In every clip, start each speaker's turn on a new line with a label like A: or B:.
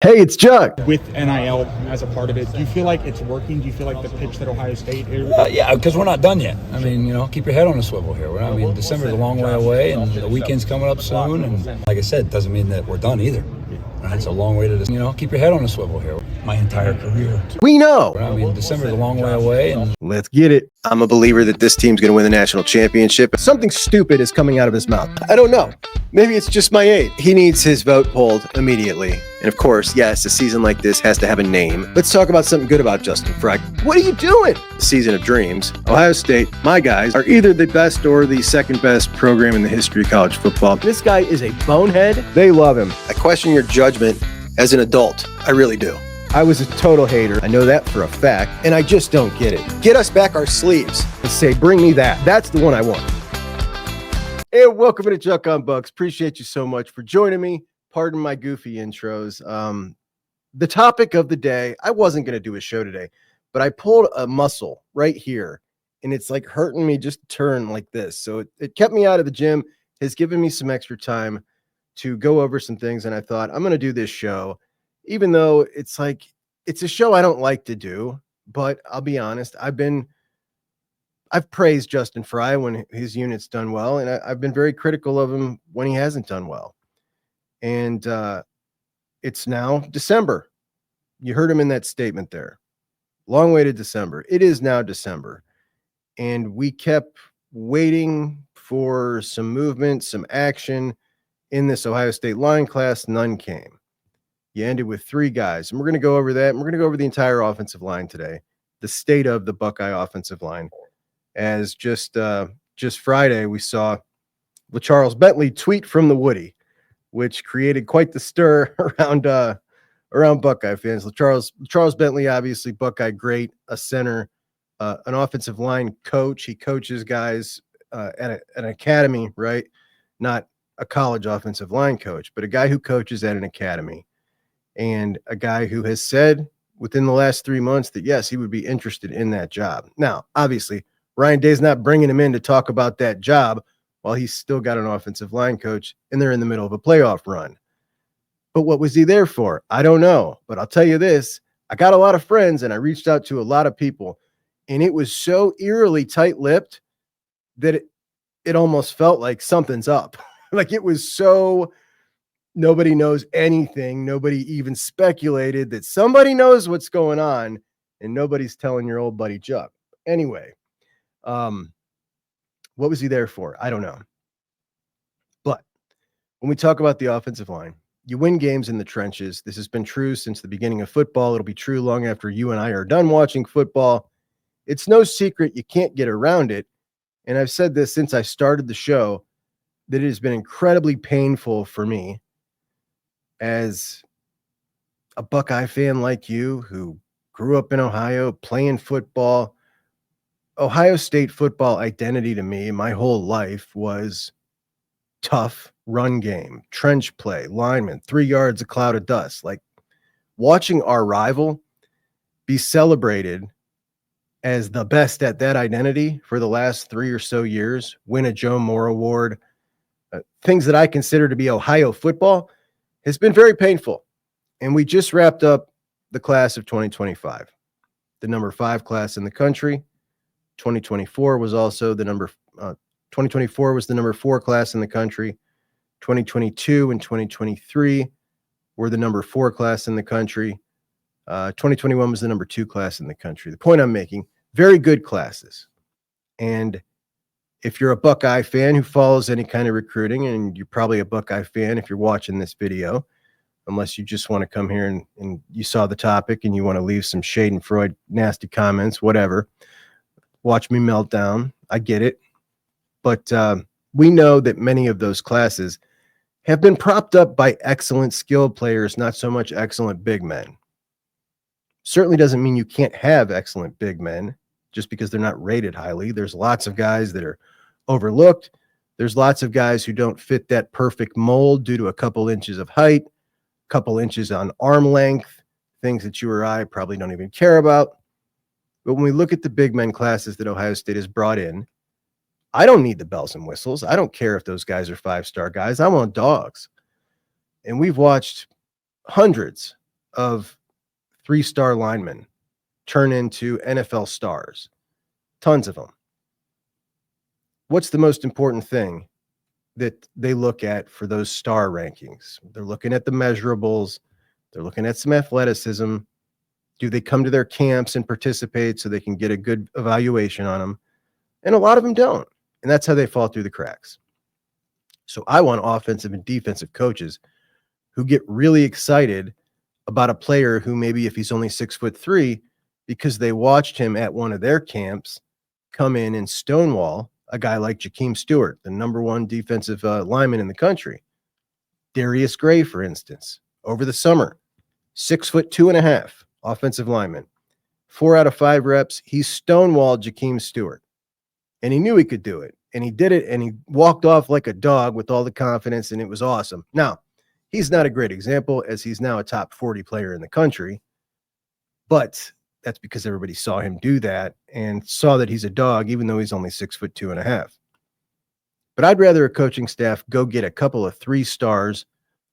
A: Hey, it's Juck.
B: With NIL as a part of it, do you feel like it's working? Do you feel like the pitch that Ohio State is?
C: Yeah, because we're not done yet. I mean, keep your head on a swivel here. December's a long way away, and the weekend's coming up soon. And like I said, doesn't mean that we're done either. It's a long way to keep your head on a swivel here. My entire career.
A: We know.
C: December's a long way away, and
A: let's get it. I'm a believer that this team's going to win the national championship. Something stupid is coming out of his mouth. I don't know. Maybe it's just my age. He needs his vote pulled immediately. And of course, yes, a season like this has to have a name. Let's talk about something good about Justin Frye. What are you doing? Season of dreams. Ohio State, my guys, are either the best or the second best program in the history of college football. This guy is a bonehead. They love him. I question your judgment as an adult. I really do. I was a total hater. I know that for a fact, and I just don't get it. Get us back our sleeves and say, bring me that. That's the one I want. Hey, welcome to Juckonbucks. Appreciate you so much for joining me. Pardon my goofy intros. The topic of the day, I wasn't going to do a show today, but I pulled a muscle right here, and it's like hurting me just to turn like this. So it kept me out of the gym, has given me some extra time to go over some things, and I thought, I'm going to do this show, even though it's a show I don't like to do, but I'll be honest, I've praised Justin Frye when his unit's done well, and I've been very critical of him when he hasn't done well. And it's now December. You heard him in that statement there. Long way to December. It is now December. And we kept waiting for some movement, some action in this Ohio State line class. None came. You ended with 3 guys. And we're going to go over that. And we're going to go over the entire offensive line today, the state of the Buckeye offensive line. As just Friday, we saw Charles Bentley tweet from the Woody, which created quite the stir around Buckeye fans. Charles Bentley, obviously Buckeye great, a center, an offensive line coach. He coaches guys at an academy, right? Not a college offensive line coach, but a guy who coaches at an academy, and a guy who has said within the last 3 months that yes, he would be interested in that job. Now, obviously, Ryan Day's not bringing him in to talk about that job while he's still got an offensive line coach and they're in the middle of a playoff run. But what was he there for? I don't know. But I'll tell you this, I got a lot of friends and I reached out to a lot of people, and it was so eerily tight-lipped that it almost felt like something's up. Like it was so nobody knows anything. Nobody even speculated that somebody knows what's going on, and nobody's telling your old buddy Juck. Anyway, what was he there for? I don't know. But when we talk about the offensive line, you win games in the trenches. This has been true since the beginning of football. It'll be true long after you and I are done watching football. It's no secret. You can't get around it. And I've said this since I started the show, that it has been incredibly painful for me as a Buckeye fan like you who grew up in Ohio playing football. Ohio State football identity to me, my whole life, was tough run game, trench play, linemen, 3 yards, a cloud of dust. Like watching our rival be celebrated as the best at that identity for the last 3 or so years, win a Joe Moore Award, things that I consider to be Ohio football, has been very painful. And we just wrapped up the class of 2025, the number 5 class in the country. 2024 was also the number 2024 was the number 4 class in the country. 2022 and 2023 were the number 4 class in the country. 2021 was the number 2 class in the country. The point I'm making, very good classes. And if you're a Buckeye fan who follows any kind of recruiting, and you're probably a Buckeye fan if you're watching this video, unless you just want to come here and you saw the topic and you want to leave some shade and Freud nasty comments, whatever. Watch me melt down. I get it. But we know that many of those classes have been propped up by excellent skilled players, not so much excellent big men. Certainly doesn't mean you can't have excellent big men just because they're not rated highly. There's lots of guys that are overlooked. There's lots of guys who don't fit that perfect mold due to a couple inches of height, a couple inches on arm length, things that you or I probably don't even care about. But when we look at the big men classes that Ohio State has brought in, I don't need the bells and whistles. I don't care if those guys are 5-star guys. I want dogs. And we've watched hundreds of 3-star linemen turn into NFL stars. Tons of them. What's the most important thing that they look at for those star rankings? They're looking at the measurables. They're looking at some athleticism. Do they come to their camps and participate so they can get a good evaluation on them? And a lot of them don't. And that's how they fall through the cracks. So I want offensive and defensive coaches who get really excited about a player who maybe if he's only 6'3", because they watched him at one of their camps come in and stonewall a guy like Jakeem Stewart, the number one defensive lineman in the country. Darius Gray, for instance, over the summer, 6'2.5", offensive lineman. 4 out of 5 reps, he stonewalled Jakeem Stewart. And he knew he could do it. And he did it, and he walked off like a dog with all the confidence, and it was awesome. Now, he's not a great example, as he's now a top 40 player in the country. But that's because everybody saw him do that and saw that he's a dog, even though he's only 6'2.5". But I'd rather a coaching staff go get a couple of 3 stars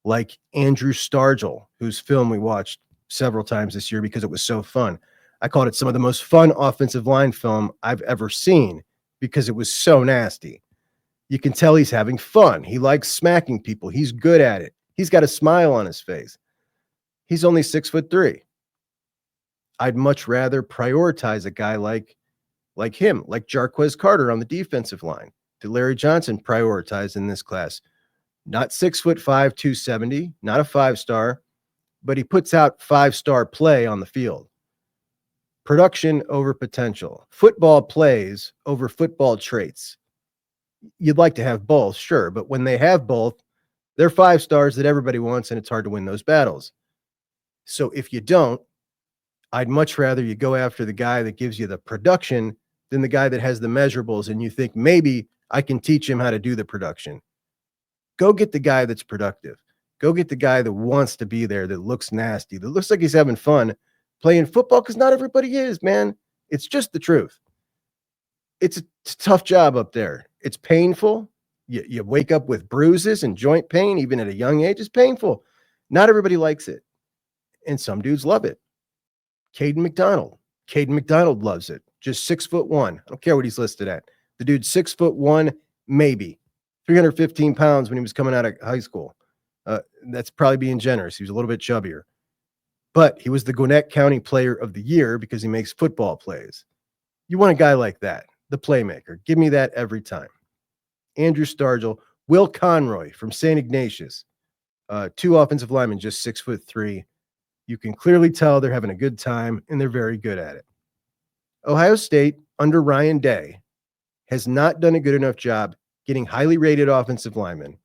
A: like Andrew Stargell, whose film we watched several times this year because it was so fun. I called it some of the most fun offensive line film I've ever seen because it was so nasty. You can tell he's having fun. He likes smacking people. He's good at it. He's got a smile on his face. He's only 6'3". I'd much rather prioritize a guy like him, like Jarquez Carter on the defensive line, that Larry Johnson prioritized in this class. Not 6'5", 270, not a 5-star, but he puts out 5-star play on the field. Production over potential. Football plays over football traits. You'd like to have both, sure, but when they have both, they're 5 stars that everybody wants, and it's hard to win those battles. So if you don't, I'd much rather you go after the guy that gives you the production than the guy that has the measurables and you think maybe I can teach him how to do the production. Go get the guy that's productive. Go get the guy that wants to be there, that looks nasty, that looks like he's having fun playing football, because not everybody is, man. It's just the truth. It's a tough job up there. It's painful. You wake up with bruises and joint pain, even at a young age. It's painful. Not everybody likes it. And some dudes love it. Caden McDonald loves it. Just 6'1". I don't care what he's listed at. The dude's 6'1", maybe 315 pounds when he was coming out of high school. That's probably being generous. He was a little bit chubbier. But he was the Gwinnett County Player of the Year because he makes football plays. You want a guy like that, the playmaker. Give me that every time. Andrew Stargell, Will Conroy from St. Ignatius. 2 offensive linemen, just 6'3". You can clearly tell they're having a good time, and they're very good at it. Ohio State, under Ryan Day, has not done a good enough job getting highly rated offensive linemen,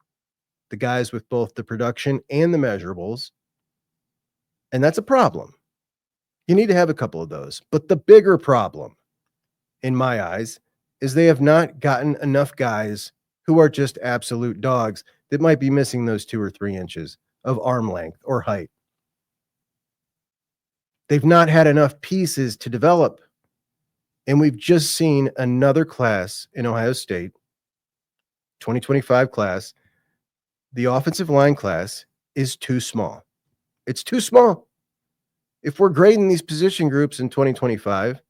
A: the guys with both the production and the measurables, and that's a problem. You need to have a couple of those. But the bigger problem, in my eyes, is they have not gotten enough guys who are just absolute dogs that might be missing those 2 or 3 inches of arm length or height. They've not had enough pieces to develop. And we've just seen another class in Ohio State, 2025 class. The offensive line class is too small. It's too small. If we're grading these position groups in 2025,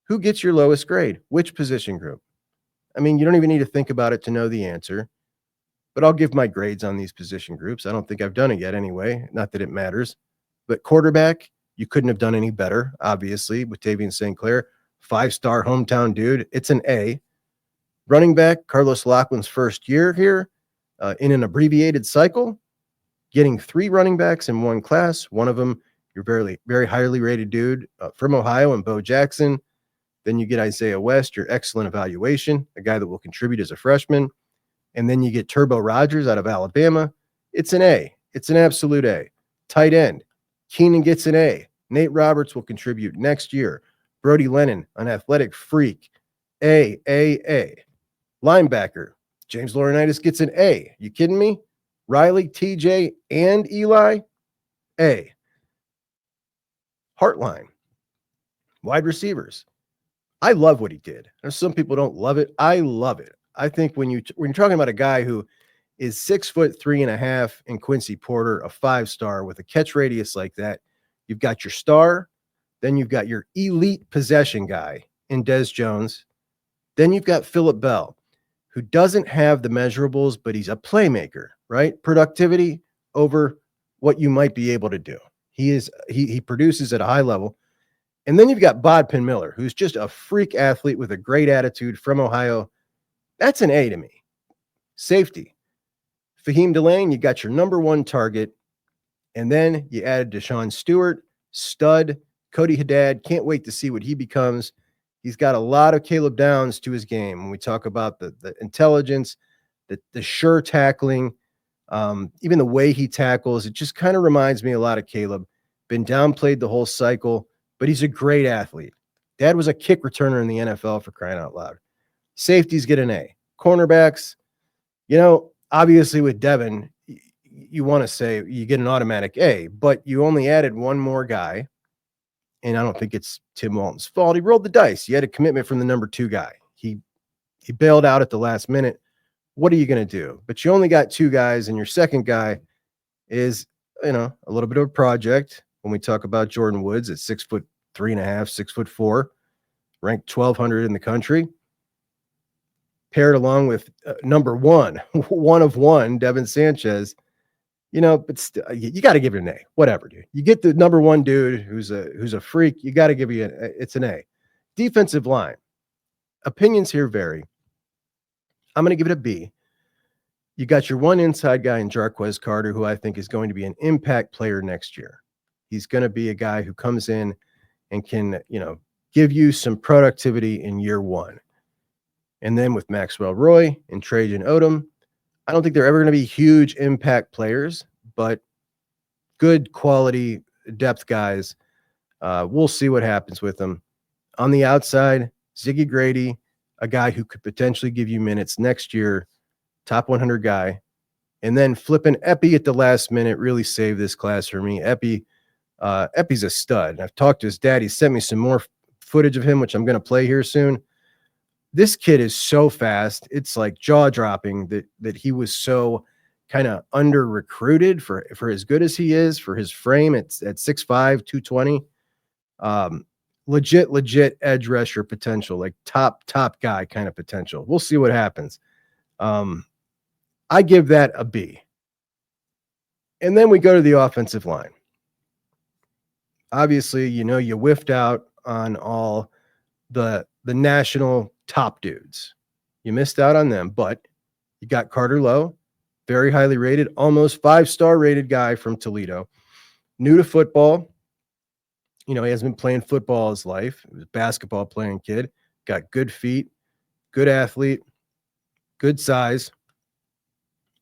A: who gets your lowest grade? Which position group? I mean, you don't even need to think about it to know the answer, but I'll give my grades on these position groups. I don't think I've done it yet anyway, not that it matters. But quarterback, you couldn't have done any better, obviously, with Tavian St. Clair. 5-star hometown dude. It's an A. Running back, Carlos Laughlin's first year here in an abbreviated cycle, getting 3 running backs in one class. One of them, your very, very highly rated dude from Ohio, and Bo Jackson. Then you get Isaiah West, your excellent evaluation, a guy that will contribute as a freshman. And then you get Turbo Rogers out of Alabama. It's an A. It's an absolute A. Tight end, Keenan gets an A. Nate Roberts will contribute next year. Brody Lennon, an athletic freak. A. Linebacker, James Laurinaitis gets an A. You kidding me? Riley, TJ, and Eli, A. Heartline, wide receivers. I love what he did. There's some people don't love it. I love it. I think when you're talking about a guy who is 6'3.5" in Quincy Porter, a 5-star with a catch radius like that, You've got your star. Then you've got your elite possession guy in Des Jones. Then you've got Phillip Bell, who doesn't have the measurables, but he's a playmaker, right? Productivity over what you might be able to do. He produces at a high level. And then you've got Bodpin Miller, who's just a freak athlete with a great attitude from Ohio. That's an A to me. Safety. Fahim Delane, you got your number one target. And then you added Deshaun Stewart, stud. Cody Haddad, can't wait to see what he becomes. He's got a lot of Caleb Downs to his game. When we talk about the intelligence, the sure tackling, even the way he tackles, it just kind of reminds me a lot of Caleb. Been downplayed the whole cycle, but he's a great athlete. Dad was a kick returner in the NFL, for crying out loud. Safeties get an A. Cornerbacks, obviously with Devin, you want to say you get an automatic A, but you only added one more guy. And I don't think it's Tim Walton's fault. He rolled the dice. You had a commitment from the number 2 guy. He bailed out at the last minute. What are you going to do? But you only got 2 guys, and your second guy is, a little bit of a project. When we talk about Jordan Woods at 6'3.5", 6'4", ranked 1,200 in the country, paired along with number 1, one of one, Devin Sanchez. But you got to give it an A. Whatever, dude. You get the number 1 dude who's a freak. You got to give it's an A. Defensive line. Opinions here vary. I'm going to give it a B. You got your one inside guy in Jarquez Carter, who I think is going to be an impact player next year. He's going to be a guy who comes in and can, give you some productivity in year 1. And then with Maxwell Roy and Trajan Odom, I don't think they're ever going to be huge impact players, but good quality depth guys. We'll see what happens with them. On the outside, Ziggy Grady, a guy who could potentially give you minutes next year, top 100 guy. And then flipping Epi at the last minute really saved this class for me. Epi's a stud. I've talked to his dad. He sent me some more footage of him, which I'm going to play here soon. This kid is so fast. It's like jaw-dropping that he was so kind of under-recruited for as good as he is, for his frame at 6'5", 220. Legit edge rusher potential, like top guy kind of potential. We'll see what happens. I give that a B. And then we go to the offensive line. Obviously, you whiffed out on all the national top dudes. You missed out on them, but you got Carter Lowe, very highly rated, almost 5-star rated guy from Toledo, new to football. He hasn't been playing football his life. He was a basketball playing kid, got good feet, good athlete, good size.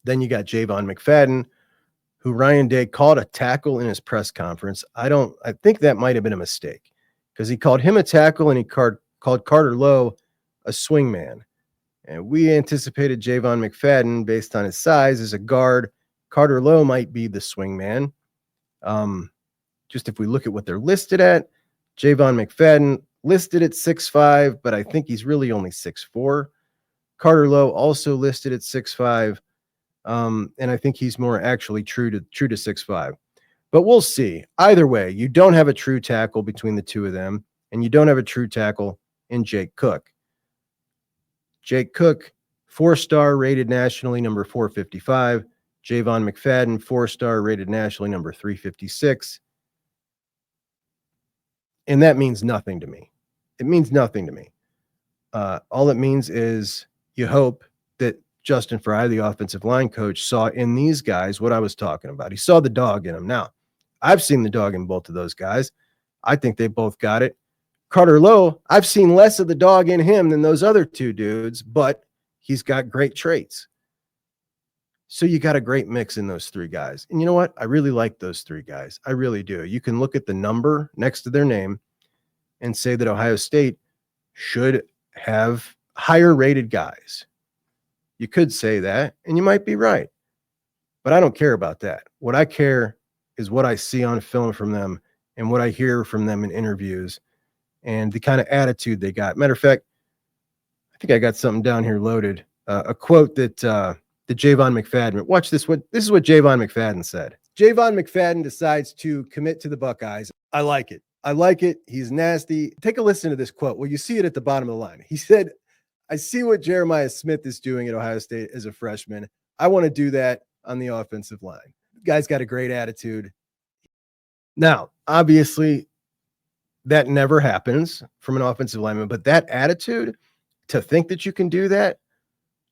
A: Then you got Javon McFadden, who Ryan Day called a tackle in his press conference. I think that might have been a mistake because he called him a tackle and he called Carter Lowe a swing man. And we anticipated Javon McFadden, based on his size, as a guard. Carter Lowe might be the swing man. Just if we look at what they're listed at, Javon McFadden listed at 6'5", but I think he's really only 6'4". Carter Lowe also listed at 6'5", and I think he's more actually true to 6'5". But we'll see. Either way, you don't have a true tackle between the two of them, and you don't have a true tackle in Jake Cook. Jake Cook, 4-star rated nationally, number 455. Javon McFadden, 4-star rated nationally, number 356. And that means nothing to me. It means nothing to me. All it means is you hope that Justin Frye, the offensive line coach, saw in these guys what I was talking about. He saw the dog in them. Now, I've seen the dog in both of those guys. I think they both got it. Carter Lowe, I've seen less of the dog in him than those other two dudes, but he's got great traits. So you got a great mix in those 3 guys. And you know what? I really like those 3 guys. I really do. You can look at the number next to their name and say that Ohio State should have higher rated guys. You could say that, and you might be right. But I don't care about that. What I care is what I see on film from them and what I hear from them in interviews and the kind of attitude they got. Matter of fact, I think I got something down here loaded. A quote that Javon McFadden. Watch this. This is what Javon McFadden said. Javon McFadden decides to commit to the Buckeyes. I like it. I like it. He's nasty. Take a listen to this quote. Well, you see it at the bottom of the line. He said, I see what Jeremiah Smith is doing at Ohio State as a freshman. I want to do that on the offensive line. The guy's got a great attitude. Now, obviously, that never happens from an offensive lineman, but that attitude, to think that you can do that,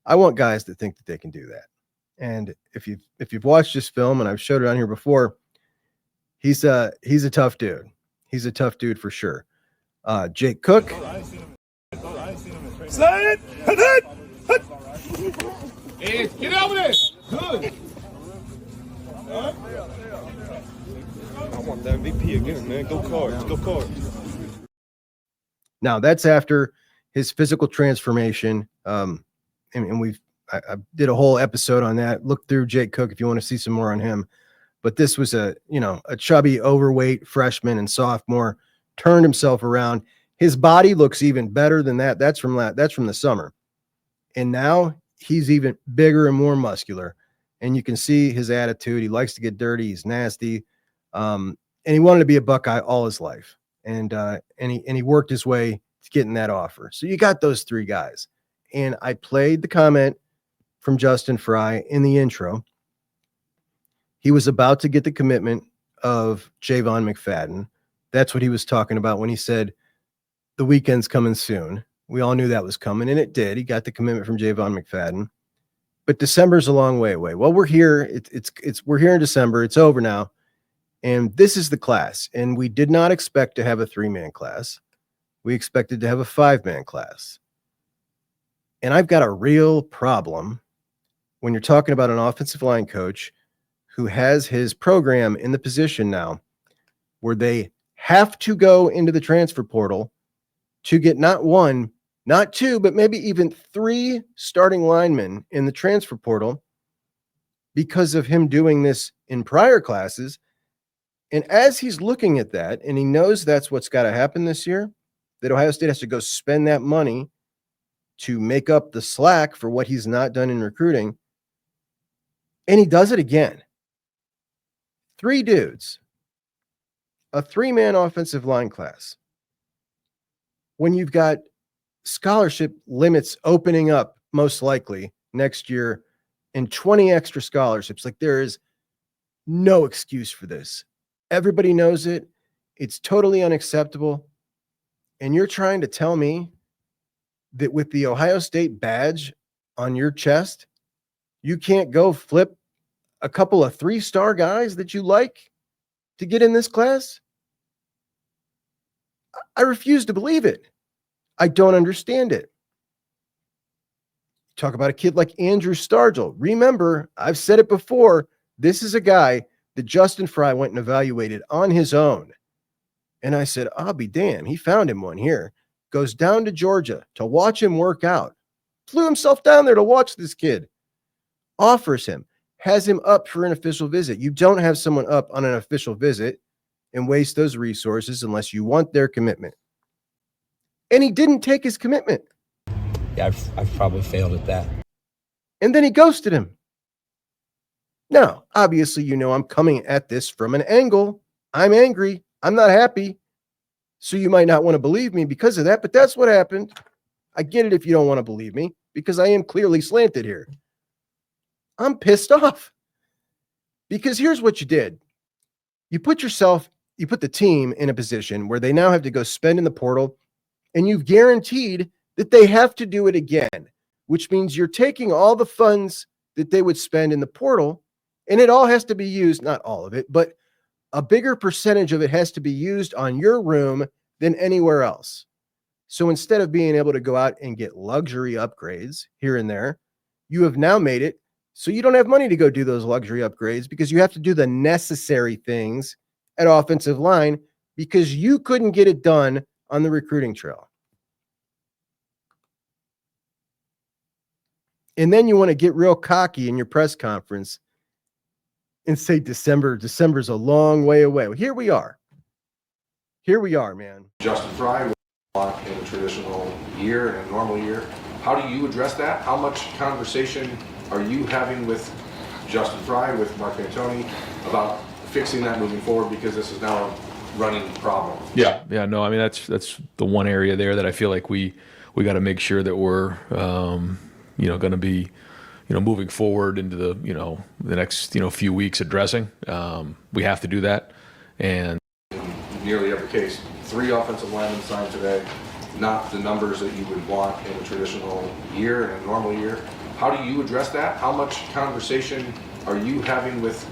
A: I want guys that think that they can do that. And if you've watched this film, and I've showed it on here before, he's a tough dude. He's a tough dude for sure. Jake Cook.
D: Slide it! Get over there! Good. I want that MVP again, man. Go Cards. Go Cards.
A: Now that's after his physical transformation. And I did a whole episode on that. Look through Jake Cook if you want to see some more on him. But this was a chubby, overweight freshman and sophomore, turned himself around. His body looks even better than that. That's from the summer. And now he's even bigger and more muscular. And you can see his attitude. He likes to get dirty. He's nasty. And he wanted to be a Buckeye all his life. And he worked his way to getting that offer. So you got those three guys. And I played the comment from Justin Frye in the intro. He was about to get the commitment of Javon McFadden. That's what he was talking about when he said the weekend's coming soon. We all knew that was coming, and it did. He got the commitment from Javon McFadden. But December's a long way away. Well, we're here. We're here in December. It's over now. And this is the class. And we did not expect to have a 3-man class. We expected to have a 5-man class. And I've got a real problem when you're talking about an offensive line coach who has his program in the position now where they have to go into the transfer portal to get not one, not two, but maybe even 3 starting linemen in the transfer portal because of him doing this in prior classes. And as he's looking at that, and he knows that's what's got to happen this year, that Ohio State has to go spend that money to make up the slack for what he's not done in recruiting, and he does it again. 3 dudes, a 3-man offensive line class. When you've got scholarship limits opening up most likely next year and 20 extra scholarships, like there is no excuse for this. Everybody knows it. It's totally unacceptable. And you're trying to tell me that with the Ohio State badge on your chest, you can't go flip a couple of 3-star guys that you like to get in this class? I refuse to believe it. I don't understand it. Talk about a kid like Andrew Stargell. Remember, I've said it before, this is a guy that Justin Frye went and evaluated on his own. And I said, I'll be damned. He found him one here. Goes down to Georgia to watch him work out. Flew himself down there to watch this kid. Offers him. Has him up for an official visit. You don't have someone up on an official visit and waste those resources unless you want their commitment. And he didn't take his commitment.
C: Yeah, I've probably failed at that.
A: And then he ghosted him. Now, obviously, I'm coming at this from an angle. I'm angry. I'm not happy. So you might not want to believe me because of that, but that's what happened. I get it if you don't want to believe me because I am clearly slanted here. I'm pissed off because here's what you did. You put the team in a position where they now have to go spend in the portal, and you've guaranteed that they have to do it again, which means you're taking all the funds that they would spend in the portal, and it all has to be used, not all of it, but a bigger percentage of it has to be used on your room than anywhere else. So instead of being able to go out and get luxury upgrades here and there, you have now made it so you don't have money to go do those luxury upgrades because you have to do the necessary things at offensive line because you couldn't get it done on the recruiting trail. And then you want to get real cocky in your press conference and say December's a long way away. Well, here we are. Here we are, man.
E: Justin Frye in a traditional year and a normal year. How do you address that? How much conversation are you having with Justin Frye, with Mark Antoni, about fixing that moving forward because this is now a running problem.
F: Yeah, no, I mean that's the one area there that I feel like we got to make sure that we're going to be moving forward into the next few weeks addressing. We have to do that, and
E: In nearly every case, 3 offensive linemen signed today, not the numbers that you would want in a traditional year, in a normal year. How do you address that? How much conversation are you having with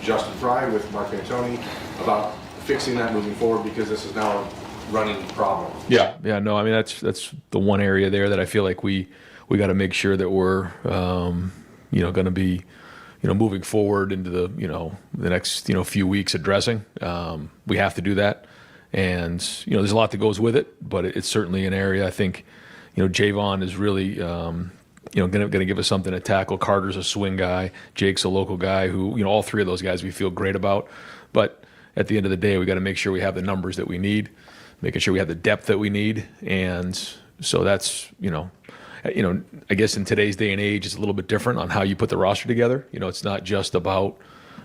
E: Justin Frye, with Mark Antoni, about fixing that moving forward because this is now a running problem?
F: Yeah, no, I mean that's the one area there that I feel like we got to make sure that we're going to be moving forward into the next few weeks addressing. We have to do that, and there's a lot that goes with it, but it's certainly an area I think Javon is really going to give us something to tackle. Carter's a swing guy. Jake's a local guy who all 3 of those guys we feel great about, but at the end of the day, we got to make sure we have the numbers that we need, making sure we have the depth that we need, and so that's I guess in today's day and age, it's a little bit different on how you put the roster together. It's not just about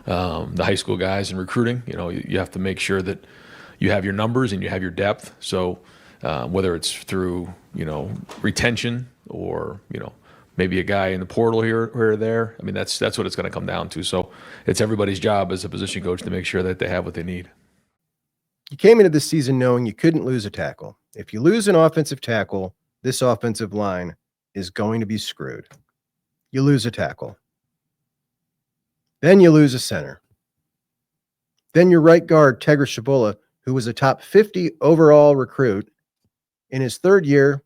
F: the high school guys and recruiting. You have to make sure that you have your numbers and you have your depth. So whether it's through retention or maybe a guy in the portal here or there, I mean that's what it's going to come down to. So it's everybody's job as a position coach to make sure that they have what they need.
A: You came into this season knowing you couldn't lose a tackle. If you lose an offensive tackle, this offensive line is going to be screwed. You lose a tackle. Then you lose a center. Then your right guard, Tegra Shabola, who was a top 50 overall recruit, in his 3rd year,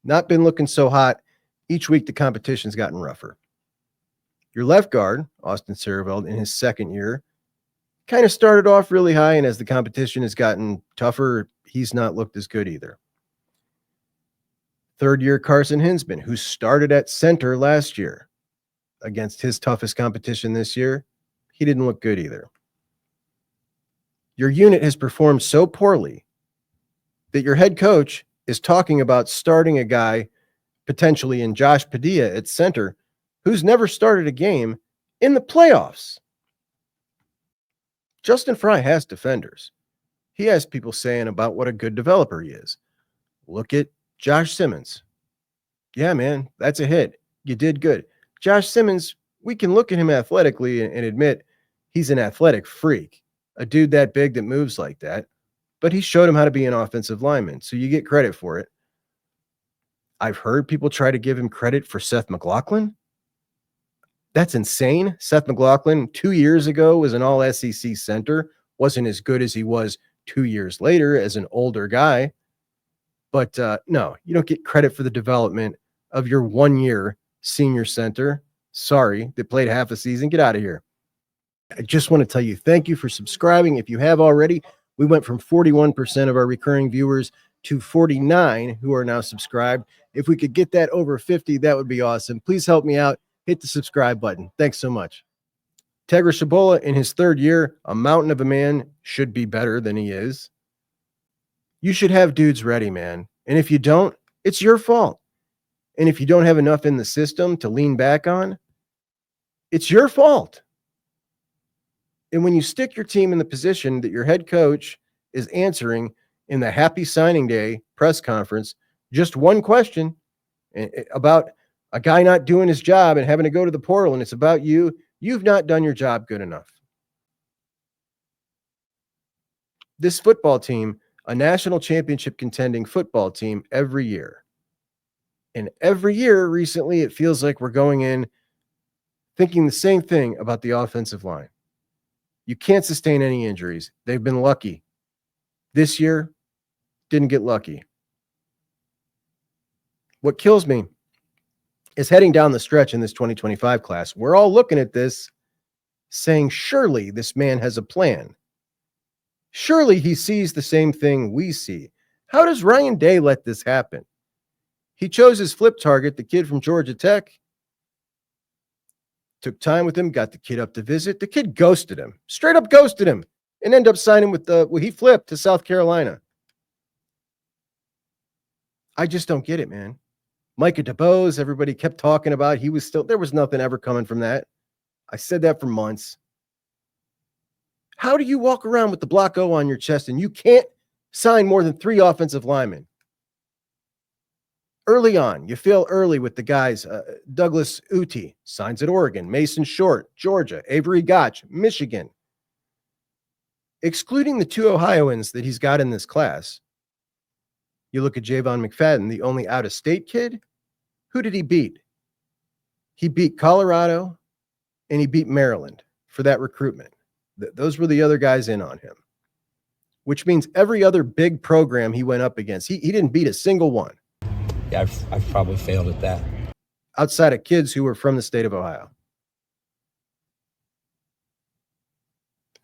A: not been looking so hot. Each week the competition's gotten rougher. Your left guard, Austin Serveld, in his 2nd year, kind of started off really high, and as the competition has gotten tougher, he's not looked as good either. 3rd year Carson Hinsman, who started at center last year against his toughest competition this year, he didn't look good either. Your unit has performed so poorly that your head coach is talking about starting a guy potentially in Josh Padilla at center who's never started a game in the playoffs. Justin Frye has defenders. He has people saying about what a good developer he is. Look at Josh Simmons. Yeah, man, that's a hit. You did good. Josh Simmons, we can look at him athletically and admit he's an athletic freak, a dude that big that moves like that, but he showed him how to be an offensive lineman, so you get credit for it. I've heard people try to give him credit for Seth McLaughlin. That's insane. Seth McLaughlin 2 years ago was an all-SEC center, wasn't as good as he was 2 years later as an older guy. But no, you don't get credit for the development of your 1-year senior center. Sorry, they played half a season. Get out of here. I just want to tell you, thank you for subscribing. If you have already, we went from 41% of our recurring viewers to 49 who are now subscribed. If we could get that over 50, that would be awesome. Please help me out. Hit the subscribe button. Thanks so much. Tegra Shabola in his 3rd year, a mountain of a man, should be better than he is. You should have dudes ready, man. And if you don't, it's your fault. And if you don't have enough in the system to lean back on, it's your fault. And when you stick your team in the position that your head coach is answering in the happy signing day press conference, just one question about a guy not doing his job and having to go to the portal, and it's about you, you've not done your job good enough. This football team, a national championship contending football team every year. And every year recently, it feels like we're going in thinking the same thing about the offensive line. You can't sustain any injuries. They've been lucky. This year, didn't get lucky. What kills me is heading down the stretch in this 2025 class. We're all looking at this saying, surely this man has a plan. Surely he sees the same thing we see. How does Ryan Day let this happen? He chose his flip target, the kid from Georgia Tech. Took time with him, got the kid up to visit. The kid ghosted him, straight up ghosted him, and ended up signing with he flipped to South Carolina. I just don't get it, man. Micah DeBose, everybody kept talking about. There was nothing ever coming from that. I said that for months. How do you walk around with the block O on your chest and you can't sign more than 3 offensive linemen? Early on, you fail early with the guys. Douglas Uti signs at Oregon, Mason Short, Georgia, Avery Gotch, Michigan. Excluding the 2 Ohioans that he's got in this class, you look at Javon McFadden, the only out-of-state kid. Who did he beat? He beat Colorado and he beat Maryland for that recruitment. Those were the other guys in on him, which means every other big program he went up against, he didn't beat a single one.
C: Yeah, I've probably failed at that.
A: Outside of kids who were from the state of Ohio.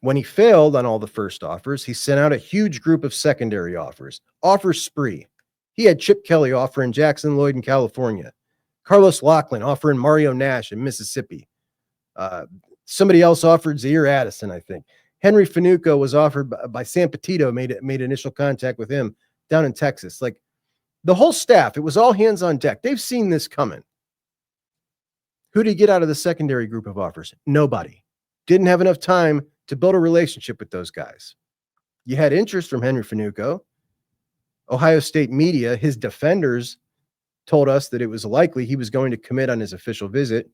A: When he failed on all the first offers, he sent out a huge group of secondary offers. Offer spree. He had Chip Kelly offering Jackson Lloyd in California. Carlos Lachlan offering Mario Nash in Mississippi. Somebody else offered Zaire Addison, I think. Henry Fanuco was offered by San Petito, made initial contact with him down in Texas. Like, the whole staff, it was all hands on deck. They've seen this coming. Who did he get out of the secondary group of offers? Nobody. Didn't have enough time to build a relationship with those guys. You had interest from Henry Fanuco. Ohio State media, his defenders, told us that it was likely he was going to commit on his official visit.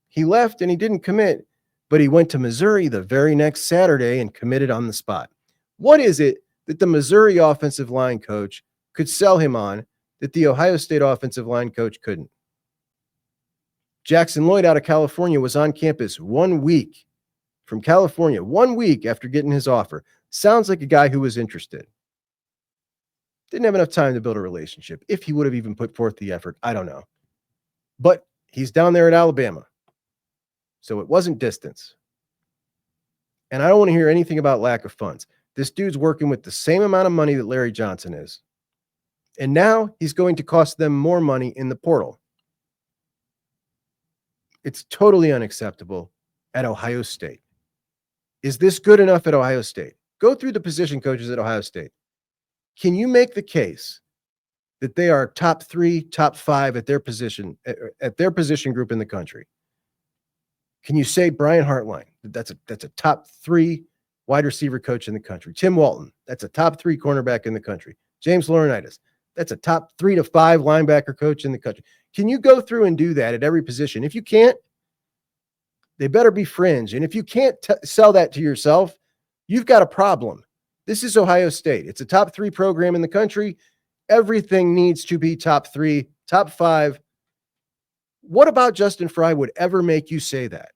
A: He left and he didn't commit, but he went to Missouri the very next Saturday and committed on the spot. What is it that the Missouri offensive line coach could sell him on that the Ohio State offensive line coach couldn't? Jackson Lloyd out of California was on campus 1 week from California, 1 week after getting his offer. Sounds like a guy who was interested. Didn't have enough time to build a relationship. If he would have even put forth the effort, I don't know. But he's down there at Alabama. So it wasn't distance. And I don't want to hear anything about lack of funds. This dude's working with the same amount of money that Larry Johnson is. And now he's going to cost them more money in the portal. It's totally unacceptable at Ohio State. Is this good enough at Ohio State? Go through the position coaches at Ohio State. Can you make the case that they are top 3, top 5 at their position group in the country? Can you say Brian Hartline, that's a top 3 wide receiver coach in the country? Tim Walton, that's a top 3 cornerback in the country. James Laurinaitis, that's a top 3 to 5 linebacker coach in the country. Can you go through and do that at every position? If you can't, they better be fringe. And if you can't sell that to yourself, you've got a problem. This is Ohio State. It's a top 3 program in the country. Everything needs to be top 3, top 5. What about Justin Frye would ever make you say that?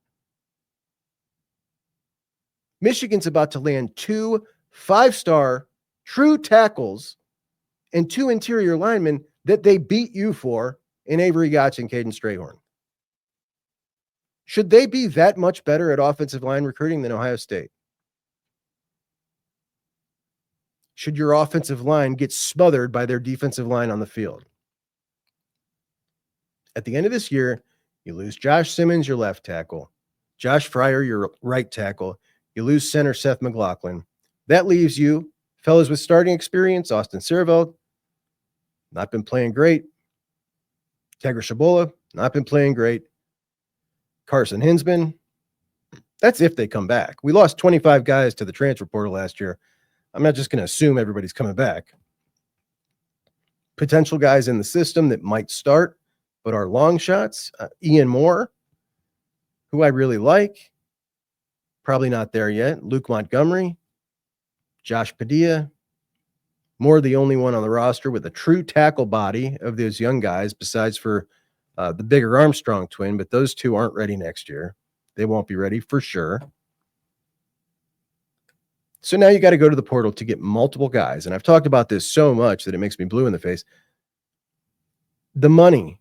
A: Michigan's about to land 2 5-star true tackles and 2 interior linemen that they beat you for in Avery Gotch and Caden Strayhorn. Should they be that much better at offensive line recruiting than Ohio State? Should your offensive line get smothered by their defensive line on the field? At the end of this year, you lose Josh Simmons, your left tackle, Josh Fryer, your right tackle. You lose center Seth McLaughlin. That leaves you, fellas with starting experience, Austin Sierveld, not been playing great. Tegra Shabola, not been playing great. Carson Hinsman, that's if they come back. We lost 25 guys to the transfer portal last year. I'm not just going to assume everybody's coming back. Potential guys in the system that might start, but are long shots. Ian Moore, who I really like, probably not there yet. Luke Montgomery, Josh Padilla. Moore, the only one on the roster with a true tackle body of those young guys, besides for the bigger Armstrong twin, but those 2 aren't ready next year. They won't be ready for sure. So now you got to go to the portal to get multiple guys. And I've talked about this so much that it makes me blue in the face. The money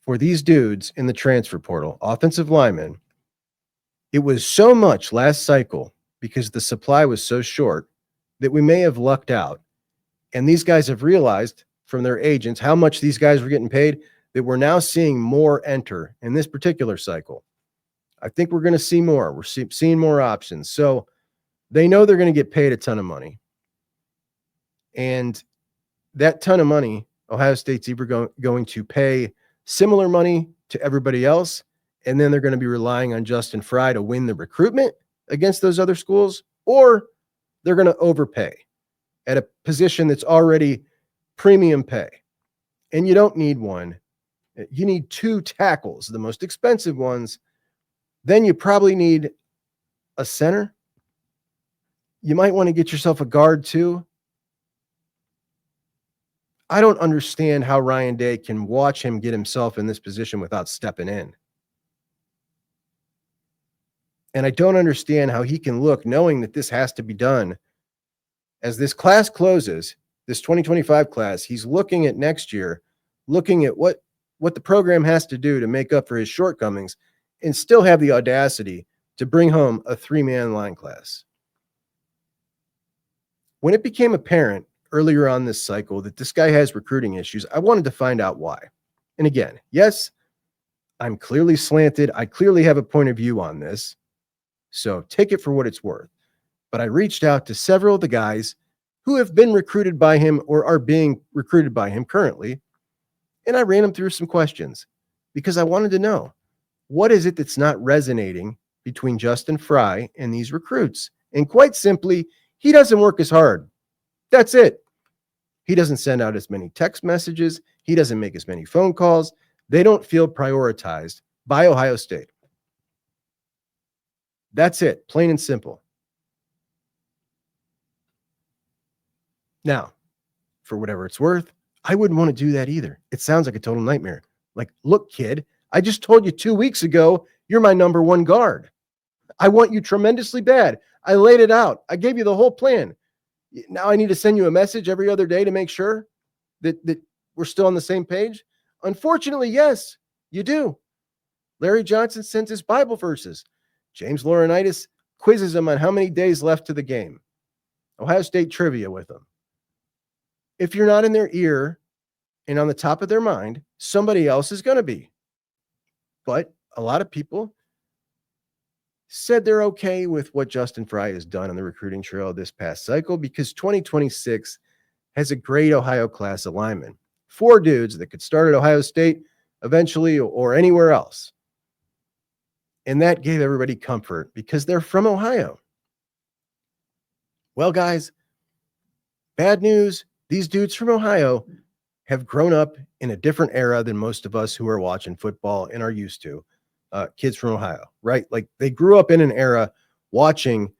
A: for these dudes in the transfer portal, offensive linemen, it was so much last cycle because the supply was so short that we may have lucked out. And these guys have realized from their agents how much these guys were getting paid that we're now seeing more enter in this particular cycle. I think we're going to see more. We're seeing more options. So they know they're going to get paid a ton of money. And that ton of money, Ohio State's either going to pay similar money to everybody else, and then they're going to be relying on Justin Frye to win the recruitment against those other schools, or they're going to overpay at a position that's already premium pay. And you don't need one. You need 2 tackles, the most expensive ones. Then you probably need a center. You might want to get yourself a guard too. I don't understand how Ryan Day can watch him get himself in this position without stepping in. And I don't understand how he can look knowing that this has to be done. As this class closes, this 2025 class, he's looking at next year, looking at what the program has to do to make up for his shortcomings and still have the audacity to bring home a 3-man line class. When it became apparent earlier on this cycle that this guy has recruiting issues, I wanted to find out why. And again, yes, I'm clearly slanted. I clearly have a point of view on this. So take it for what it's worth. But I reached out to several of the guys who have been recruited by him or are being recruited by him currently. And I ran them through some questions because I wanted to know, what is it that's not resonating between Justin Frye and these recruits? And quite simply, he doesn't work as hard. That's it. He doesn't send out as many text messages. He doesn't make as many phone calls. They don't feel prioritized by Ohio State. That's it, plain and simple. Now, for whatever it's worth, I wouldn't want to do that either. It sounds like a total nightmare. Like, look, kid, I just told you 2 weeks ago, you're my number 1 guard. I want you tremendously bad. I laid it out. I gave you the whole plan. Now I need to send you a message every other day to make sure that we're still on the same page. Unfortunately, yes, you do. Larry Johnson sends his Bible verses. James Laurinaitis quizzes him on how many days left to the game. Ohio State trivia with them. If you're not in their ear and on the top of their mind, somebody else is going to be. But a lot of people said they're okay with what Justin Frye has done on the recruiting trail this past cycle because 2026 has a great Ohio class of linemen. 4 dudes that could start at Ohio State eventually or anywhere else. And that gave everybody comfort because they're from Ohio. Well, guys, bad news. These dudes from Ohio have grown up in a different era than most of us who are watching football and are used to. Kids from Ohio, right? Like they grew up in an era watching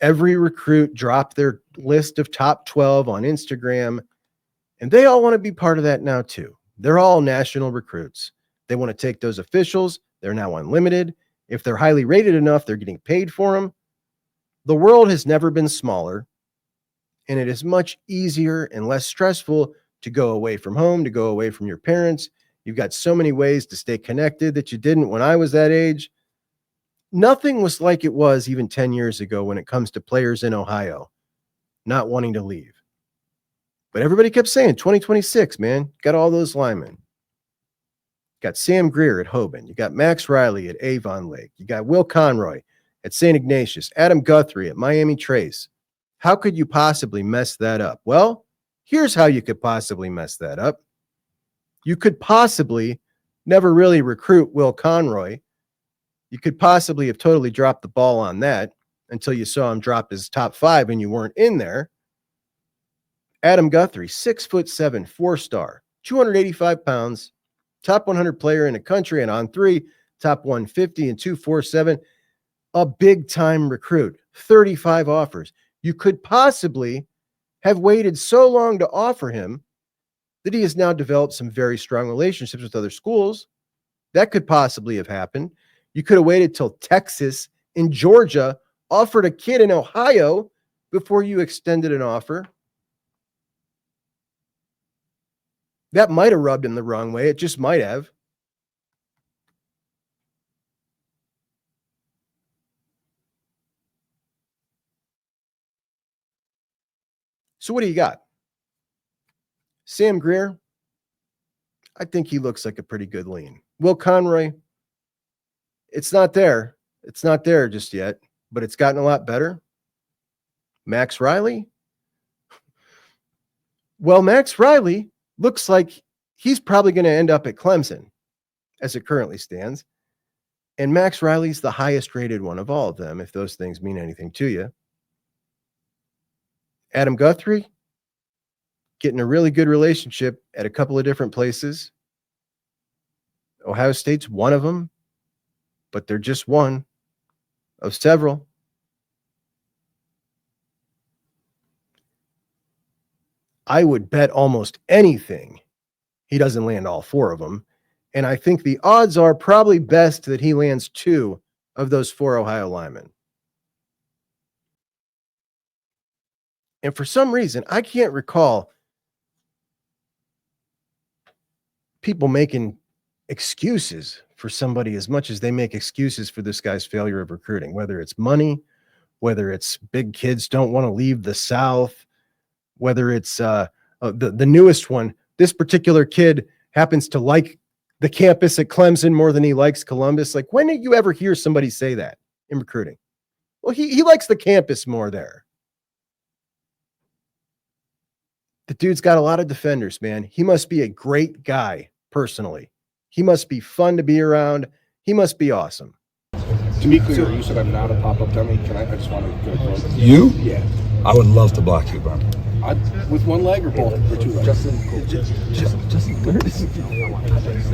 A: every recruit drop their list of top 12 on Instagram. And they all want to be part of that now too. They're all national recruits. They want to take those officials. They're now unlimited. If they're highly rated enough, they're getting paid for them. The world has never been smaller, and it is much easier and less stressful to go away from home, to go away from your parents. You've got so many ways to stay connected that you didn't when I was that age. Nothing was like it was even 10 years ago when it comes to players in Ohio not wanting to leave. But everybody kept saying 2026, man, got all those linemen. Got Sam Greer at Hoban. You got Max Riley at Avon Lake. You got Will Conroy at St. Ignatius, Adam Guthrie at Miami Trace. How could you possibly mess that up? Well, here's how you could possibly mess that up. You could possibly never really recruit Will Conroy. You could possibly have totally dropped the ball on that until you saw him drop his top 5 and you weren't in there. Adam Guthrie, 6'7", 4-star, 285 pounds, top 100 player in the country and on 3, top 150 and 247, a big-time recruit, 35 offers. You could possibly have waited so long to offer him that he has now developed some very strong relationships with other schools. That could possibly have happened. You could have waited till Texas and Georgia offered a kid in Ohio before you extended an offer. That might have rubbed him the wrong way. It just might have. So what do you got? Sam Greer, I think he looks like a pretty good lean. Will Conroy, it's not there. It's not there just yet, but it's gotten a lot better. Max Riley? Well, Max Riley looks like he's probably going to end up at Clemson as it currently stands. And Max Riley's the highest rated one of all of them, if those things mean anything to you. Adam Guthrie, getting a really good relationship at a couple of different places. Ohio State's one of them, but they're just one of several. I would bet almost anything he doesn't land all four of them. And I think the odds are probably best that he lands 2 of those 4 Ohio linemen. And for some reason, I can't recall people making excuses for somebody as much as they make excuses for this guy's failure of recruiting, whether it's money, whether it's big kids don't want to leave the South, whether it's the newest one. This particular kid happens to like the campus at Clemson more than he likes Columbus. Like, when did you ever hear somebody say that in recruiting? Well, he likes the campus more there. The dude's got a lot of defenders, man. He must be a great guy personally. He must be fun to be around. He must be awesome.
B: To be clear, you said I'm not a pop-up dummy. I just want to get a quote.
C: You?
B: Yeah.
C: I would love to block you, Brian.
B: With one leg or both? Or 2 legs?
C: Justin,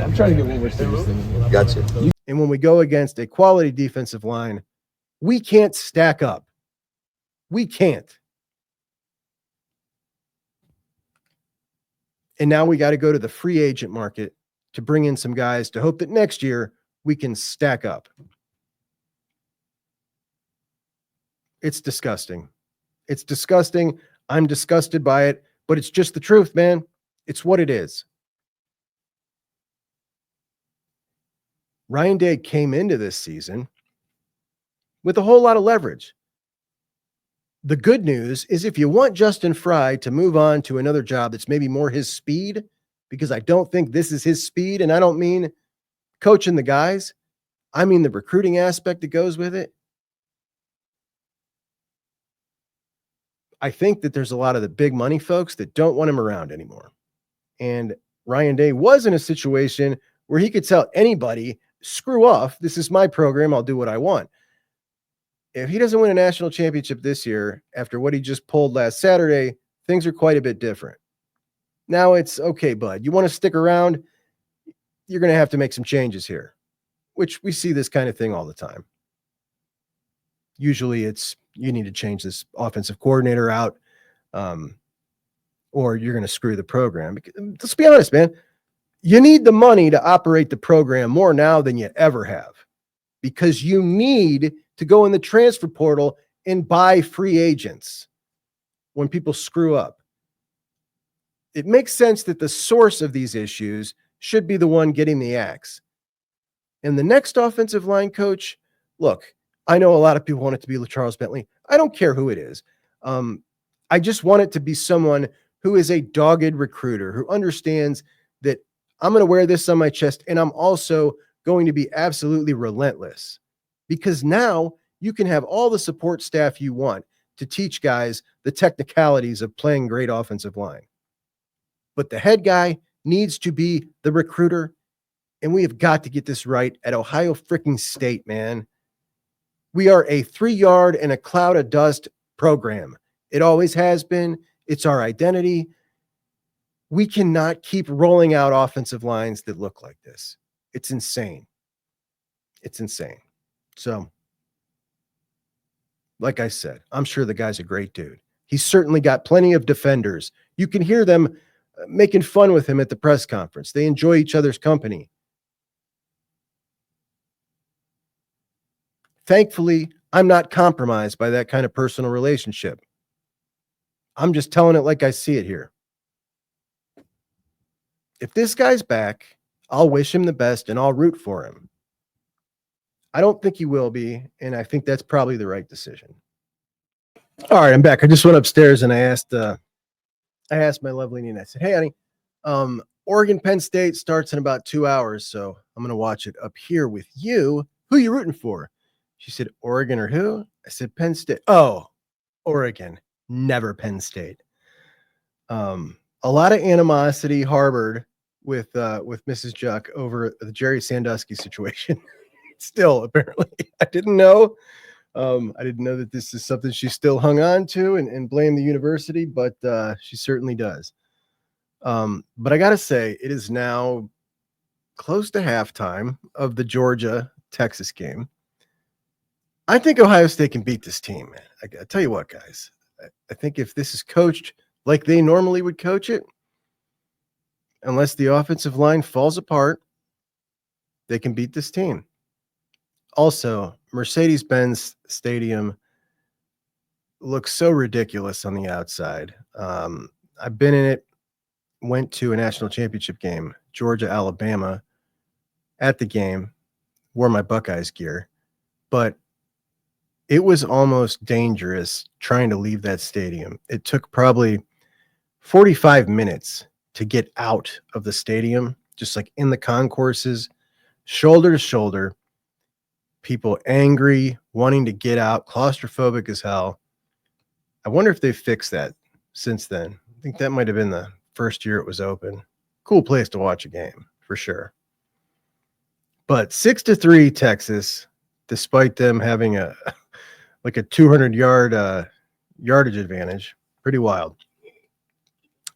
B: I'm trying to get one more serious thing.
C: gotcha.
A: And when we go against a quality defensive line, we can't stack up. We can't. And now we got to go to the free agent market to bring in some guys to hope that next year we can stack up. It's disgusting. It's disgusting. I'm disgusted by it, but it's just the truth, man. It's what it is. Ryan Day came into this season with a whole lot of leverage. The good news is if you want Justin Frye to move on to another job that's maybe more his speed, because I don't think this is his speed, and I don't mean coaching the guys, I mean the recruiting aspect that goes with it. I think that there's a lot of the big money folks that don't want him around anymore. And Ryan Day was in a situation where he could tell anybody, screw off, this is my program, I'll do what I want. If he doesn't win a national championship this year, after what he just pulled last Saturday, things are quite a bit different. Now it's, okay, bud, you want to stick around? You're going to have to make some changes here, which we see this kind of thing all the time. Usually it's, you need to change this offensive coordinator out, or you're going to screw the program. Let's be honest, man. You need the money to operate the program more now than you ever have, because you need to go in the transfer portal and buy free agents when people screw up. It makes sense that the source of these issues should be the one getting the axe. And the next offensive line coach, look, I know a lot of people want it to be Charles Bentley. I don't care who it is. I just want it to be someone who is a dogged recruiter, who understands that I'm going to wear this on my chest, and I'm also going to be absolutely relentless. Because now you can have all the support staff you want to teach guys the technicalities of playing great offensive line. But the head guy needs to be the recruiter, and we have got to get this right at Ohio freaking State, man. We are a 3-yard and a cloud of dust program. It always has been. It's our identity. We cannot keep rolling out offensive lines that look like this. It's insane. It's insane. So, like I said, I'm sure the guy's a great dude. He's certainly got plenty of defenders. You can hear them making fun with him at the press conference. They enjoy each other's company. Thankfully, I'm not compromised by that kind of personal relationship. I'm just telling it like I see it here. If this guy's back, I'll wish him the best and I'll root for him. I don't think he will be, and I think that's probably the right decision. All right, I'm back. I just went upstairs and I asked my lovely niece. I said, "Hey, honey, Oregon Penn State starts in about 2 hours, so I'm going to watch it up here with you. Who are you rooting for?" She said, "Oregon or who?" I said, "Penn State." "Oh, Oregon, never Penn State." A lot of animosity harbored with Mrs. Juck over the Jerry Sandusky situation. Still, apparently. I didn't know. I didn't know that this is something she still hung on to and blame the university, but she certainly does. But I got to say, it is now close to halftime of the Georgia-Texas game. I think Ohio State can beat this team, man. I tell you what, guys. I think if this is coached like they normally would coach it, unless the offensive line falls apart, they can beat this team. Also, Mercedes-Benz Stadium looks so ridiculous on the outside. I've been in it, went to a national championship game, Georgia, Alabama, at the game, wore my Buckeyes gear, but it was almost dangerous trying to leave that stadium. It took probably 45 minutes to get out of the stadium, just like in the concourses, shoulder to shoulder, people angry, wanting to get out, claustrophobic as hell. I wonder if they've fixed that since then. I think that might have been the first year it was open. Cool place to watch a game, for sure. But 6-3 Texas, despite them having a 200-yard yardage advantage. Pretty wild.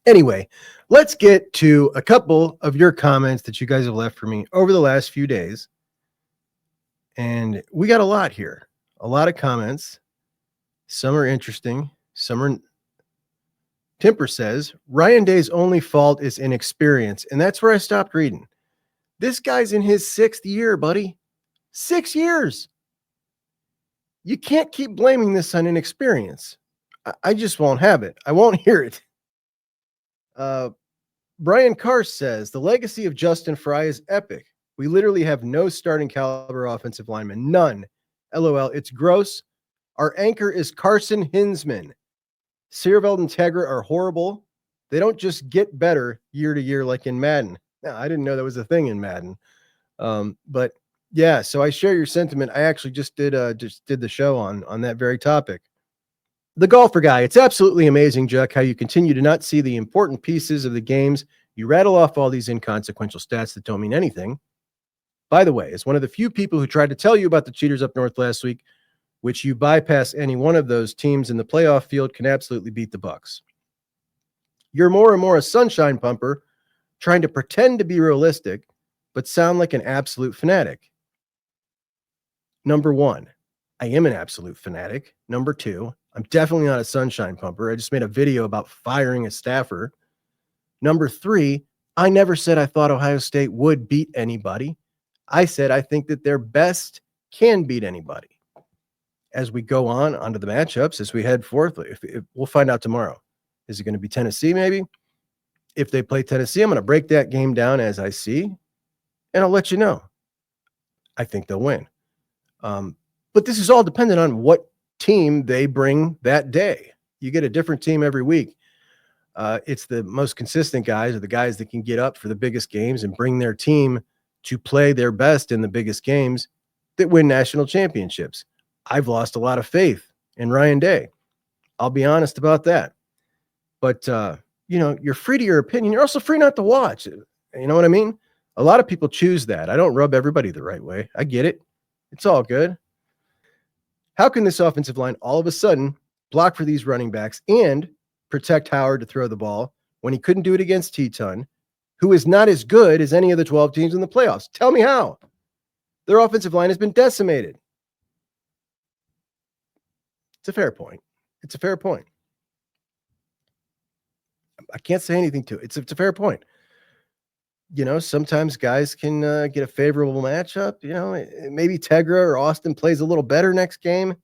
A: Anyway, let's get to a couple of your comments that you guys have left for me over the last few days. And we got a lot here. A lot of comments. Some are interesting. Some are... Timper says, Ryan Day's only fault is inexperience. And that's where I stopped reading. This guy's in his 6th year, buddy. 6 years. You can't keep blaming this on inexperience. I just won't have it. I won't hear it. Brian Carr says, the legacy of Justin Frye is epic. We literally have no starting caliber offensive linemen. None. LOL. It's gross. Our anchor is Carson Hinsman. Searveld and Tegra are horrible. They don't just get better year to year like in Madden. Now, I didn't know that was a thing in Madden. But yeah, so I share your sentiment. I actually just did the show on that very topic. The golfer guy, it's absolutely amazing, Juck, how you continue to not see the important pieces of the games. You rattle off all these inconsequential stats that don't mean anything. By the way, as one of the few people who tried to tell you about the cheaters up north last week, which you bypass any one of those teams in the playoff field can absolutely beat the Bucks. You're more and more a sunshine pumper, trying to pretend to be realistic, but sound like an absolute fanatic. Number one, I am an absolute fanatic. Number two, I'm definitely not a sunshine pumper. I just made a video about firing a staffer. Number three, I never said I thought Ohio State would beat anybody. I said I think that their best can beat anybody. As we go onto the matchups, as we head forth, if we'll find out tomorrow. Is it going to be Tennessee maybe? If they play Tennessee, I'm going to break that game down as I see, and I'll let you know. I think they'll win. But this is all dependent on what team they bring that day. You get a different team every week. It's the most consistent guys or the guys that can get up for the biggest games and bring their team to play their best in the biggest games that win national championships. I've lost a lot of faith in Ryan Day. I'll be honest about that. But, you're free to your opinion. You're also free not to watch. You know what I mean? A lot of people choose that. I don't rub everybody the right way. I get it. It's all good. How can this offensive line all of a sudden block for these running backs and protect Howard to throw the ball when he couldn't do it against Teton, who is not as good as any of the 12 teams in the playoffs? Tell me how. Their offensive line has been decimated. It's a fair point. It's a fair point. I can't say anything to it. It's a fair point. Sometimes guys can get a favorable matchup. Maybe Tegra or Austin plays a little better next game.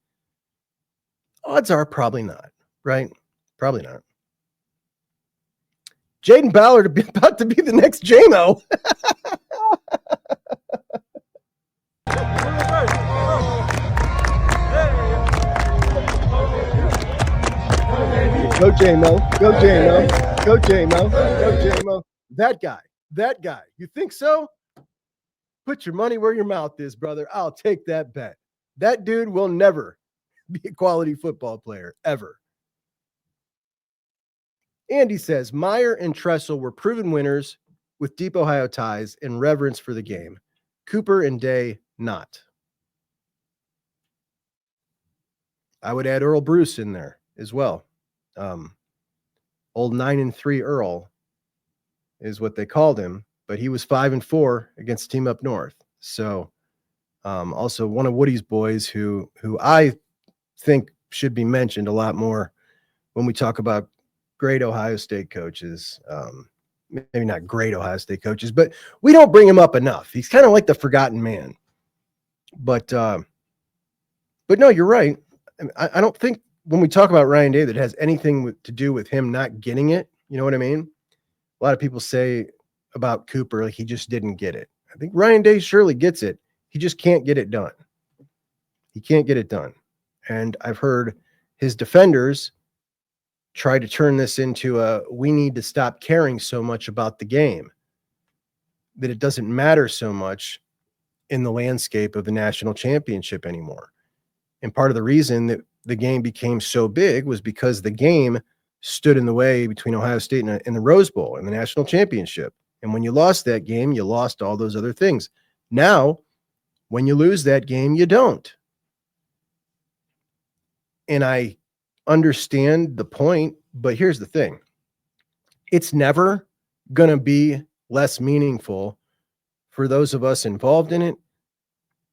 A: Odds are probably not, right? Probably not. Jaden Ballard about to be the next JMO. Go JMO. Go JMO. Go JMO. Go JMO. That guy. You think so? Put your money where your mouth is, brother. I'll take that bet. That dude will never be a quality football player, ever. Andy says, Meyer and Tressel were proven winners with deep Ohio ties and reverence for the game. Cooper and Day not. I would add Earl Bruce in there as well. Old 9-3 Earl is what they called him, but he was 5-4 against a team up north. So also one of Woody's boys who I think should be mentioned a lot more when we talk about great Ohio State coaches. Maybe not great Ohio State coaches, but we don't bring him up enough. He's kind of like the forgotten man. But no, you're right. I don't think when we talk about Ryan Day that has anything to do with him not getting it. You know what I mean? A lot of people say about Cooper, like he just didn't get it. I think Ryan Day surely gets it. He just can't get it done. He can't get it done. And I've heard his defenders try to turn this into we need to stop caring so much about the game, that it doesn't matter so much in the landscape of the national championship anymore. And part of the reason that the game became so big was because the game stood in the way between Ohio State and the Rose Bowl and the national championship. And when you lost that game, you lost all those other things. Now, when you lose that game, you don't. And I understand the point, but here's the thing. It's never going to be less meaningful for those of us involved in it,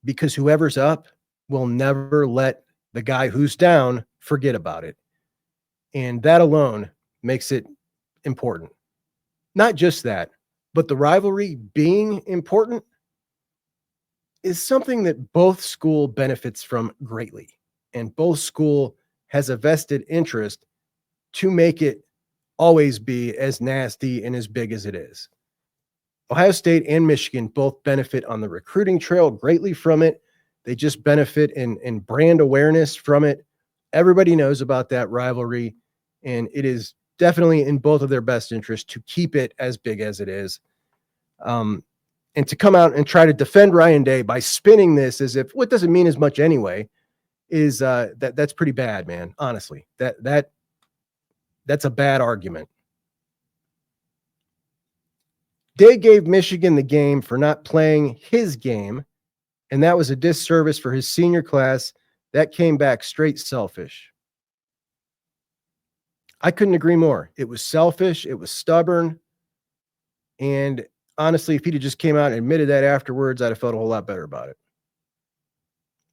A: because whoever's up will never let the guy who's down forget about it. And that alone makes it important. Not just that, but the rivalry being important is something that both school benefits from greatly. And both school has a vested interest to make it always be as nasty and as big as it is. Ohio State and Michigan both benefit on the recruiting trail greatly from it. They just benefit in brand awareness from it. Everybody knows about that rivalry, and it is definitely in both of their best interest to keep it as big as it is. And to come out and try to defend Ryan Day by spinning this as if what doesn't mean as much anyway is that's pretty bad, man. Honestly, that's a bad argument. Day gave Michigan the game for not playing his game, and that was a disservice for his senior class. That came back straight selfish. I couldn't agree more. It was selfish. It was stubborn. And honestly, if he'd have just came out and admitted that afterwards, I'd have felt a whole lot better about it.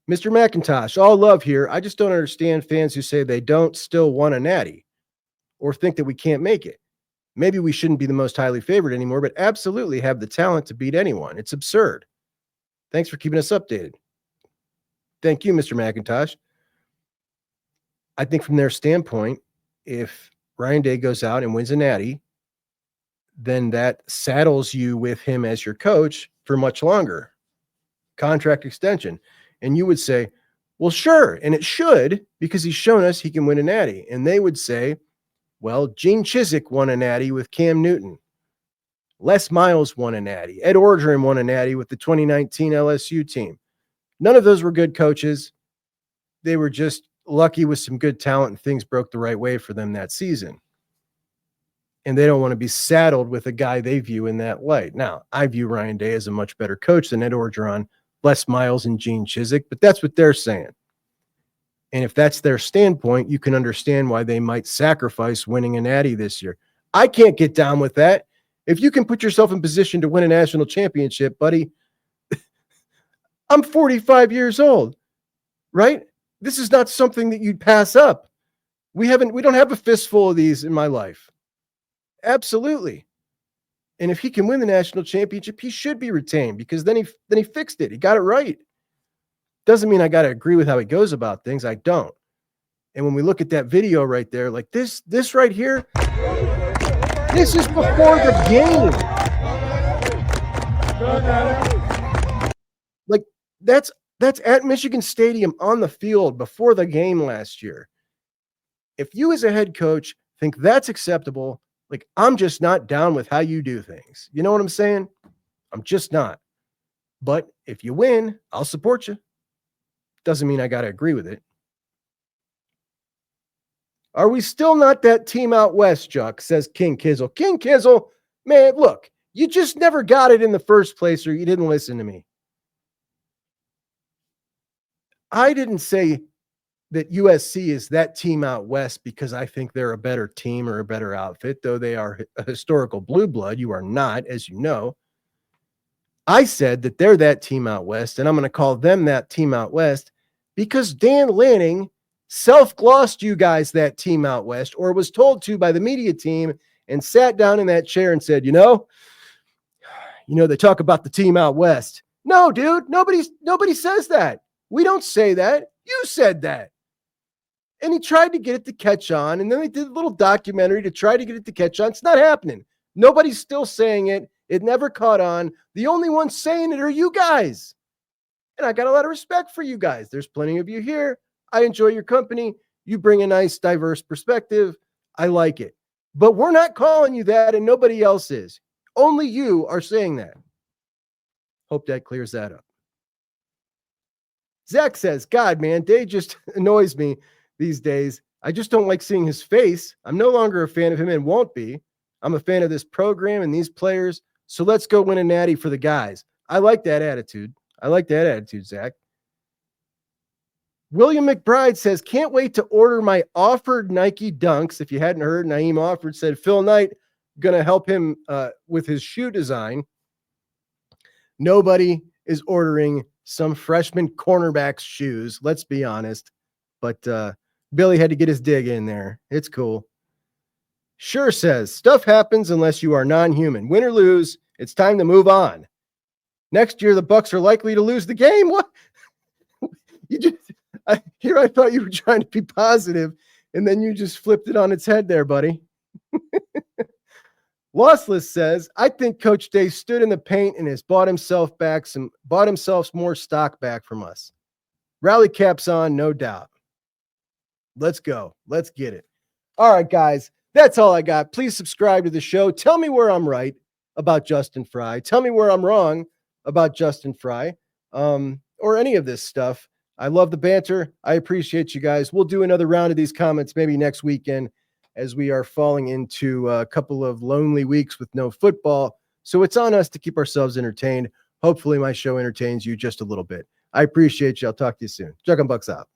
A: Mr. McIntosh, all love here. I just don't understand fans who say they don't still want a natty or think that we can't make it. Maybe we shouldn't be the most highly favored anymore, but absolutely have the talent to beat anyone. It's absurd. Thanks for keeping us updated. Thank you, Mr. McIntosh. I think from their standpoint, if Ryan Day goes out and wins a natty, then that saddles you with him as your coach for much longer. Contract extension. And you would say, well, sure. And it should, because he's shown us he can win a natty. And they would say, well, Gene Chizik won a natty with Cam Newton. Les Miles won a natty. Ed Orgeron won a natty with the 2019 LSU team. None of those were good coaches. They were just lucky with some good talent, and things broke the right way for them that season. And they don't want to be saddled with a guy they view in that light. Now, I view Ryan Day as a much better coach than Ed Orgeron, Les Miles, and Gene Chizik, but that's what they're saying. And if that's their standpoint, you can understand why they might sacrifice winning a natty this year. I can't get down with that. If you can put yourself in position to win a national championship, buddy, I'm 45 years old, right? This is not something that you'd pass up. We don't have a fistful of these in my life. Absolutely. And if he can win the national championship, he should be retained, because then he fixed it. He got it right. Doesn't mean I got to agree with how he goes about things. I don't. And when we look at that video right there, like this right here, this is before the game. Like that's at Michigan Stadium on the field before the game last year. If you as a head coach think that's acceptable, like I'm just not down with how you do things. You know what I'm saying? I'm just not. But if you win, I'll support you. Doesn't mean I got to agree with it. Are we still not that team out west, Juck? Says King Kizzle. King Kizzle, man, look, you just never got it in the first place, or you didn't listen to me. I didn't say that USC is that team out west because I think they're a better team or a better outfit, though they are a historical blue blood. You are not, as you know. I said that they're that team out west, and I'm going to call them that team out west because Dan Lanning self-glossed you guys that team out west, or was told to by the media team, and sat down in that chair and said, they talk about the team out west. No, dude, nobody says that. We don't say that. You said that. And he tried to get it to catch on, and then they did a little documentary to try to get it to catch on. It's not happening. Nobody's still saying it. It never caught on. The only ones saying it are you guys. And I got a lot of respect for you guys. There's plenty of you here. I enjoy your company. You bring a nice, diverse perspective. I like it. But we're not calling you that, and nobody else is. Only you are saying that. Hope that clears that up. Zach says, God, man, Dave just annoys me these days. I just don't like seeing his face. I'm no longer a fan of him and won't be. I'm a fan of this program and these players. So let's go win a natty for the guys. I like that attitude. Zach. William McBride says, can't wait to order my offered Nike Dunks. If you hadn't heard, Naeem offered, said Phil Knight going to help him with his shoe design. Nobody is ordering some freshman cornerback's shoes. Let's be honest. But Billy had to get his dig in there. It's cool. Sure says, stuff happens unless you are non-human. Win or lose, it's time to move on. Next year, the Bucks are likely to lose the game. What? I thought you were trying to be positive, and then you just flipped it on its head there, buddy. Lossless says, I think Coach Day stood in the paint and has bought himself more stock back from us. Rally caps on, no doubt. Let's go. Let's get it. All right, guys. That's all I got. Please subscribe to the show. Tell me where I'm right about Justin Frye. Tell me where I'm wrong about Justin Frye, or any of this stuff. I love the banter. I appreciate you guys. We'll do another round of these comments maybe next weekend as we are falling into a couple of lonely weeks with no football. So it's on us to keep ourselves entertained. Hopefully my show entertains you just a little bit. I appreciate you. I'll talk to you soon. Juckonbucks out.